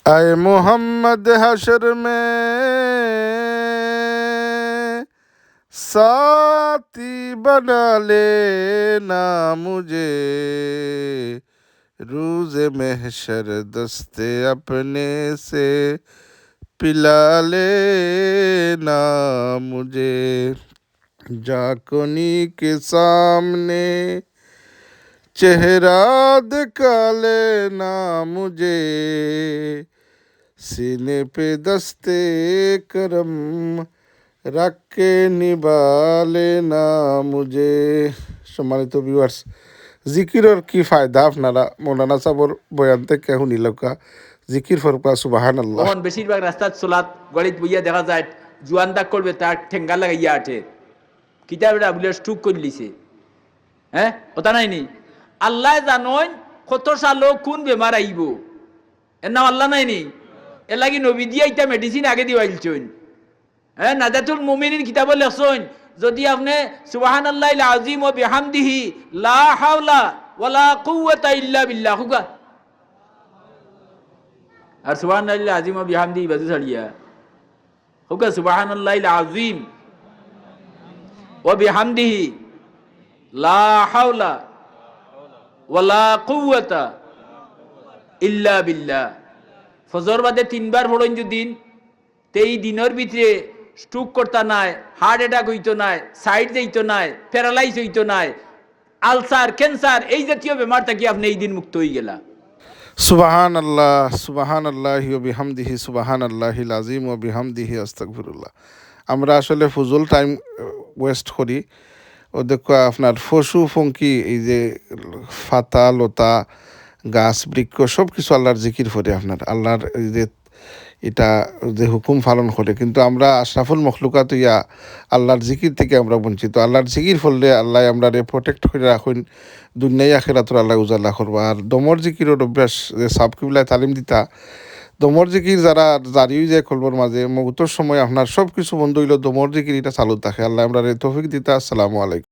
आए मोहम्मद हशर में साथी बना लेना मुझे, रूज़ महशर दस्ते अपने से पिला लेना मुझे, जाकोनी के सामने चेहरा दिखा लेना मुझे, सीने पे दस्ते करम रख के निभा लेना मुझे। সম্মানিত ভিউয়ার্স, জিকিরের কি ফায়দা আপনারা মৌলানা সাহেবের বয়ান থেকে শুনিলকা। জিকির ফরকা সুবহানাল্লাহ। তখন বেশিরভাগ রাস্তার চলাত গড়িত বইয়া দেখা যায় জুয়ান দাগ করবে তার ঠেঙ্গা লাগাইয়া আঠে কিতাবটা বলে স্টুক করে লিছে। হ্যাঁ ওটা নাইনি আল্লাহ জানন কত সালো কোন বেমার আইব এর নাম আল্লাহ নাইনি এর লাগি নবী দিয়া ইটা মেডিসিন আগে দিবাইলছেন। হ্যাঁ নাজাতুল মুমিনিন কিতাবে লেখছেন যদি আপনি সুবহানাল্লাহিল আযীম ওয়া বিহামদিহি লা হাওলা ওয়ালা কুওয়াতা ইল্লা বিল্লাহ হুকা আর সুবহানাল্লাহিল আযীম ওয়া বিহামদিহি বাজু ছাড়িয়া হুকা সুবহানাল্লাহিল আযীম ওয়া বিহামদিহি লা হাওলা ওয়ালা কুওয়াতা ইল্লা বিল্লাহ। ফজর বাদে 3 বার পড়েন যদি তেই দিনের ভিতরে স্ট্রোক করতা নাই, হার্ট অ্যাটাক হইতো নাই, সাইড যাইতো নাই, প্যারালাইজ হইতো নাই, আলসার ক্যান্সার এই জাতীয় বেমার থেকে আপনি এই দিন মুক্ত হয়ে গেলা। সুবহানাল্লাহ সুবহানাল্লাহি ওয়া বিহামদিহি সুবহানাল্লাহিল আযীম ওয়া বিহামদিহি আস্তাগফিরুল্লাহ। আমরা আসলে ফুজুল টাইম ওয়েস্ট করি। ও দেখো আপনার পশু পঙ্খী এই যে ফাতা লতা গাছ বৃক্ষ সব কিছু আল্লাহর জিকির করে, আপনার আল্লাহর এই যে এটা যে হুকুম পালন করে, কিন্তু আমরা আশরাফুল মখলুকাত ইয়া আল্লাহর জিকির থেকে আমরা বঞ্চিত। আল্লাহর জিকির ফললে আল্লাহ আমরা প্রোটেক্ট করে রাখুন, দুনিয়ায় আখিরাতুর আল্লাহ উজাল্লা করবো। আর দমর জিকিরের অভ্যাস যে সাবকিবলায় তালিম দিতা, দমর জিকির যারা জারিও যায় কলবর মাঝে মৌতর সময় আপনার সব কিছু বন্ধ হইল দমর জিকির এটা চালু থাকে। আল্লাহ আমরা তৌফিক দিতা। আসসালামু আলাইকুম।